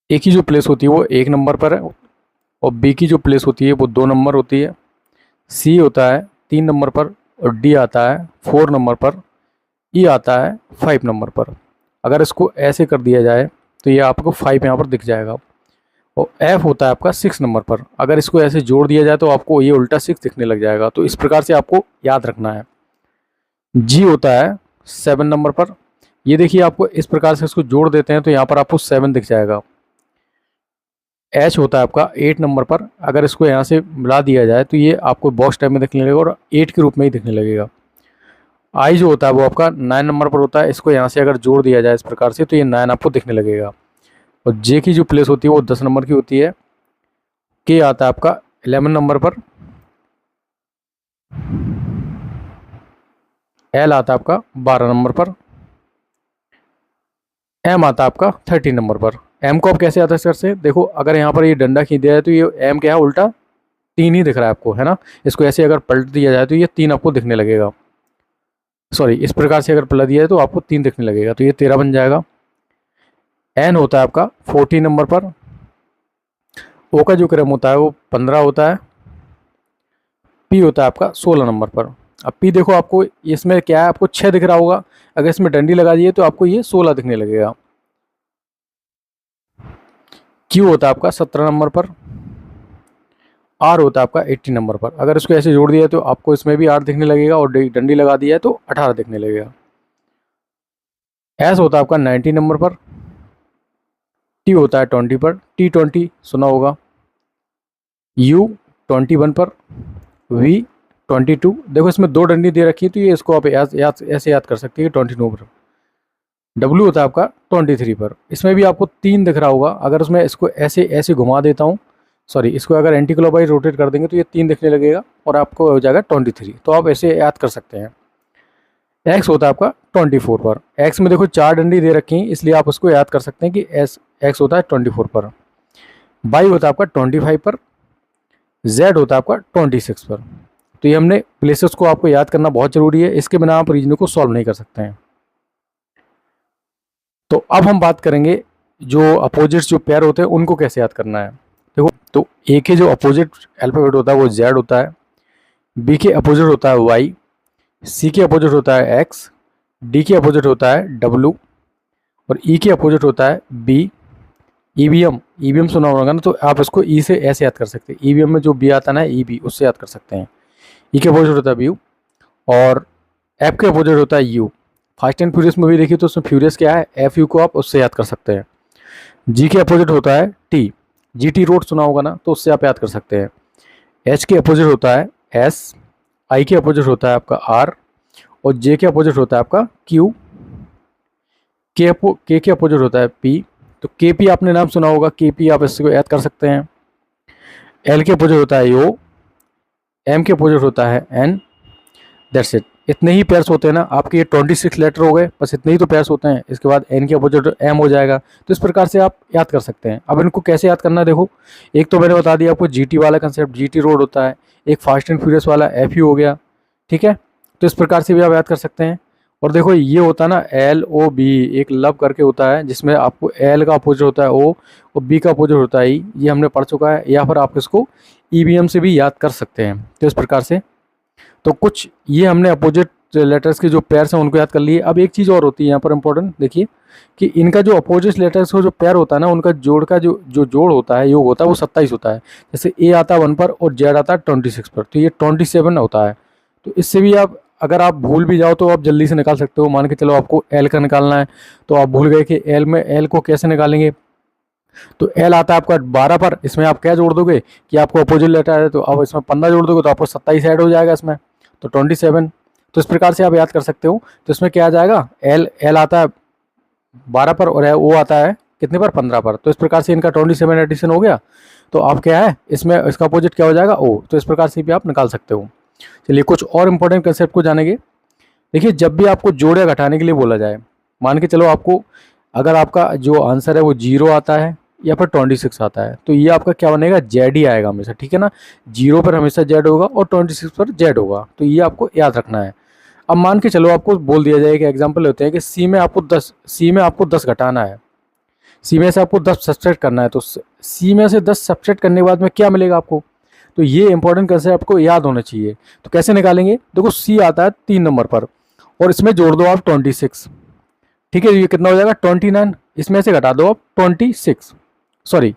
ए की जो प्लेस होती है वो 1 नंबर पर है और बी की जो प्लेस होती है वो 2 नंबर होती है। सी होता है 3 नंबर पर और डी आता है 4 नंबर पर। ई आता है 5 नंबर पर। अगर इसको ऐसे कर दिया जाए तो ये आपको 5 यहाँ पर दिख जाएगा। और एफ होता है आपका 6 नंबर पर। अगर इसको ऐसे जोड़ दिया जाए तो आपको ये उल्टा 6 दिखने लग जाएगा। तो इस प्रकार से आपको याद रखना है। जी होता है 7 नंबर पर। ये देखिए आपको इस प्रकार से इसको जोड़ देते हैं तो यहाँ पर आपको 7 दिख जाएगा। एच होता है आपका 8 नंबर पर। अगर इसको यहाँ से मिला दिया जाए तो ये आपको बॉक्स टाइप में दिखने लगेगा और 8 के रूप में ही दिखने लगेगा। आई जो होता है वो आपका 9 नंबर पर होता है। इसको यहाँ से अगर जोड़ दिया जाए इस प्रकार से तो ये 9 आपको दिखने लगेगा। और जे की जो प्लेस होती है वो 10 नंबर की होती है। के आता है आपका 11 नंबर पर। एल आता है आपका 12 नंबर पर। एम आता है आपका 13 नंबर पर। एम को आप कैसे आता है सर से देखो, अगर यहाँ पर ये डंडा खींच दिया है तो ये एम क्या है, उल्टा 3 ही दिख रहा है आपको, है ना। इसको ऐसे अगर पलट दिया जाए तो ये 3 आपको दिखने लगेगा। सॉरी, इस प्रकार से अगर पलट दिया है तो आपको 3 दिखने लगेगा, तो ये 13 बन जाएगा। एन होता है आपका 14 नंबर पर। ओ का जो क्रम होता है वो 15 होता है। पी होता है आपका 16 नंबर पर। अब पी देखो आपको इसमें क्या है, आपको 6 दिख रहा होगा। अगर इसमें डंडी लगा दिए तो आपको ये 16 दिखने लगेगा। क्यू होता है आपका 17 नंबर पर। आर होता है आपका 80 नंबर पर। अगर इसको ऐसे जोड़ दिया तो आपको इसमें भी आर दिखने लगेगा और डंडी लगा दिया है तो 18 दिखने लगेगा। एस होता है आपका 90 नंबर पर। टी होता है 20 पर। T20 सुना होगा। यू 21 पर। वी 22। देखो इसमें 2 डंडी दे रखी है तो ये इसको आप ऐसे याद कर सकते हैं 22 पर। डब्ल्यू होता है आपका 23 पर। इसमें भी आपको 3 दिख रहा होगा। अगर उसमें इसको ऐसे ऐसे घुमा देता हूँ, सॉरी, इसको अगर एंटी क्लॉकवाइज रोटेट कर देंगे तो ये 3 दिखने लगेगा और आपको हो जाएगा 23। तो आप ऐसे याद कर सकते हैं। एक्स होता है आपका 24 पर। एक्स में देखो 4 डंडी दे रखी हैं, इसलिए आप उसको याद कर सकते हैं कि एक्स होता है 24 पर। वाई होता है आपका 25 पर। जेड होता है आपका 26 पर। तो ये हमने प्लेसेस को आपको याद करना बहुत ज़रूरी है, इसके बिना आप रीजन को सॉल्व नहीं कर सकते हैं। तो अब हम बात करेंगे जो अपोजिट्स जो पेयर होते हैं उनको कैसे याद करना है। देखो, तो ए के जो अपोजिट अल्फ़ाबेट होता है वो जेड होता है। बी के अपोजिट होता है वाई। सी के अपोजिट होता है एक्स। डी के अपोजिट होता है डब्लू। और ई के अपोजिट होता है बी। ईवीएम, ईवीएम सुना होगा ना, तो आप इसको ई से ऐसे याद कर सकते हैं। ईवीएम में जो बी आता है ना, ईबी, उससे याद कर सकते हैं। ई के अपोजिट होता है बी। और एफ के अपोजिट होता है you. Fast and furious movie देखी तो उसमें फ्यूरियस क्या है, एफ यू को आप उससे याद कर सकते हैं। जी के अपोजिट होता है टी। जी टी रोड सुना होगा ना, तो उससे आप याद कर सकते हैं। एच के अपोजिट होता है एस। आई के अपोजिट होता है आपका आर। और जे के अपोजिट होता है आपका क्यू। के अपोजिट होता है पी। तो के पी आपने नाम सुना होगा, के पी आप इसको याद कर सकते हैं। एल के अपोजिट होता है ओ। एम के अपोजिट होता है एन। That's it. इतने ही पेयर्स होते हैं ना आपके, ये 26 लेटर हो गए, बस इतने ही तो पेयर्स होते हैं। इसके बाद एन के अपोजिट एम हो जाएगा। तो इस प्रकार से आप याद कर सकते हैं। अब इनको कैसे याद करना है देखो, एक तो मैंने बता दिया आपको जीटी वाला कंसेप्ट, जीटी रोड होता है। एक फास्ट एंड फ्यूरियस वाला एफ यू हो गया, ठीक है। तो इस प्रकार से भी आप याद कर सकते हैं। और देखो ये होता है ना एल ओ बी, एक लब करके होता है जिसमें आपको एल का अपोजिट होता है ओ और बी का अपोजिट होता है ई, ये हमने पढ़ चुका है। या फिर आप इसको ईवीएम से भी याद कर सकते हैं। तो इस प्रकार से तो कुछ ये हमने अपोजिट लेटर्स के जो पेयर्स हैं उनको याद कर लिए। अब एक चीज़ और होती है यहाँ पर इंपॉर्टेंट, देखिए कि इनका जो अपोजिट लेटर्स का जो पेयर होता है ना, उनका जोड़ का जो जोड़ होता है, योग होता है, वो 27 होता है। जैसे ए आता है 1 पर और जेड आता है 26 पर, तो ये 27 होता है। तो इससे भी आप अगर आप भूल भी जाओ तो आप जल्दी से निकाल सकते हो। मान के चलो आपको एल का निकालना है, तो आप भूल गए कि एल में एल को कैसे निकालेंगे, तो एल आता है आपका 12 पर। इसमें आप क्या जोड़ दोगे कि आपको अपोजिट लेटर है, तो आप इसमें 15 जोड़ दोगे तो आपको 27 ऐड हो जाएगा इसमें, तो 27। तो इस प्रकार से आप याद कर सकते हो। तो इसमें क्या आ जाएगा, एल एल आता है 12 पर और ओ आता है कितने पर, 15 पर। तो इस प्रकार से इनका 27 एडिशन हो गया। तो आप क्या है इसमें इसका अपोजिट क्या हो जाएगा, ओ। तो इस प्रकार से भी आप निकाल सकते हो। चलिए कुछ और इंपॉर्टेंट कंसेप्ट को जानेंगे। देखिए जब भी आपको जोड़ या घटाने के लिए बोला जाए, मान के चलो आपको अगर आपका जो आंसर है वो 0 आता है या फिर 26 आता है, तो ये आपका क्या बनेगा, जेड ही आएगा हमेशा, ठीक है ना। 0 पर हमेशा जेड होगा और 26 पर जेड होगा, तो ये आपको याद रखना है। अब मान के चलो आपको बोल दिया जाए कि एग्जाम्पल होते हैं कि सी में आपको 10 घटाना है। सी में से आपको 10 सब्सट्रैक्ट करना है, तो सी में से 10 सब्सट्रैक्ट करने के बाद में क्या मिलेगा आपको, तो ये इंपॉर्टेंट कंसेप्ट आपको याद होना चाहिए। तो कैसे निकालेंगे, देखो सी आता है 3 नंबर पर और इसमें जोड़ दो आप 26, ठीक है, ये कितना हो जाएगा 29, इसमें से घटा दो आप 26, सॉरी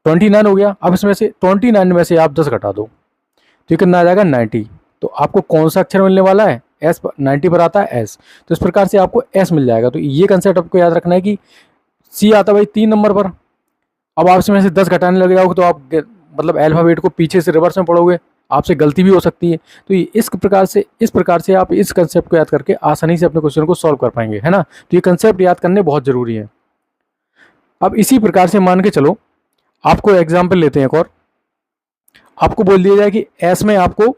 29 हो गया। अब इसमें से 29 में से आप 10 घटा दो तो ये कितना आ जाएगा 90। तो आपको कौन सा अक्षर मिलने वाला है, एस, 90 पर आता है एस, तो इस प्रकार से आपको एस मिल जाएगा। तो ये कंसेप्ट आपको याद रखना है कि सी आता है भाई 3 नंबर पर, अब आप इसमें से 10 घटाने लग जाओगे तो आप मतलब अल्फाबेट को पीछे से रिवर्स में पढ़ोगे, आपसे गलती भी हो सकती है। तो इस प्रकार से आप इस कंसेप्ट को याद करके आसानी से अपने क्वेश्चन को सॉल्व कर पाएंगे, है ना। तो ये कंसेप्ट याद करने बहुत जरूरी है। अब इसी प्रकार से मान के चलो, आपको एग्जाम्पल लेते हैं एक और, आपको बोल दिया जाए कि एस में आपको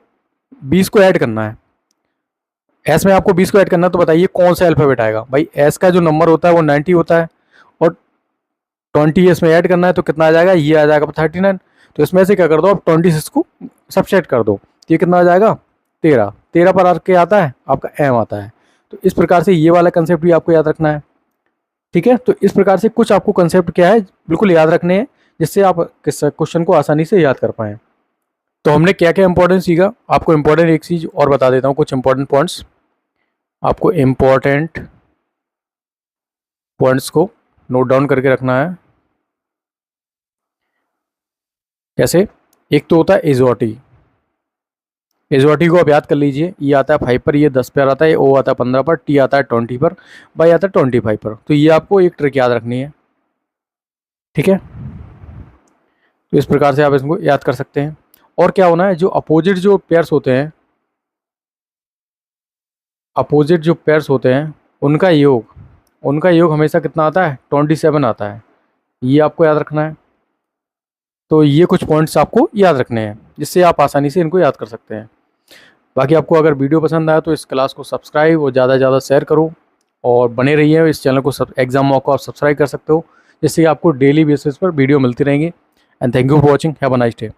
20 को ऐड करना है, एस में आपको 20 को ऐड करना है, तो बताइए कौन सा अल्फाबेट आएगा। भाई एस का जो नंबर होता है वो 90 होता है और 20 इसमें ऐड करना है, तो कितना आ जाएगा, ये आ जाएगा 39। तो इसमें से क्या कर दो आप 26 को सब्सट्रैक्ट कर दो, तो ये कितना आ जाएगा 13, 13 पर आके आता है आपका एम आता है। तो इस प्रकार से ये वाला कंसेप्ट भी आपको याद रखना है, ठीक है। तो इस प्रकार से कुछ आपको कंसेप्ट क्या है बिल्कुल याद रखने हैं, जिससे आप क्वेश्चन को आसानी से याद कर पाएँ। तो हमने क्या क्या इंपॉर्टेंट सीखा, आपको इंपॉर्टेंट एक चीज़ और बता देता हूँ, कुछ इंपॉर्टेंट पॉइंट्स, आपको इम्पॉर्टेंट पॉइंट्स को नोट डाउन करके रखना है। कैसे, एक तो होता है एजोटी, एजोटी को आप याद कर लीजिए, ये आता है 5 पर, ये 10 पर आता है, ओ आता है 15 पर, टी आता है 20 पर, बाई आता है 25 पर। तो ये आपको एक ट्रिक याद रखनी है, ठीक है। तो इस प्रकार से आप इसको याद कर सकते हैं। और क्या होना है, जो अपोजिट जो पेयर्स होते हैं, अपोजिट जो पेयर्स होते हैं उनका योग हमेशा कितना आता है 27 आता है, ये आपको याद रखना है। तो ये कुछ पॉइंट्स आपको याद रखने हैं, जिससे आप आसानी से इनको याद कर सकते हैं। बाकी आपको अगर वीडियो पसंद आया तो इस क्लास को सब्सक्राइब और ज़्यादा से ज़्यादा शेयर करो और बने रहिए इस चैनल को, एग्जाम मॉक को आप सब्सक्राइब कर सकते हो, जिससे आपको डेली बेसिस पर वीडियो मिलती रहेंगी। And thank you for watching, have a nice day.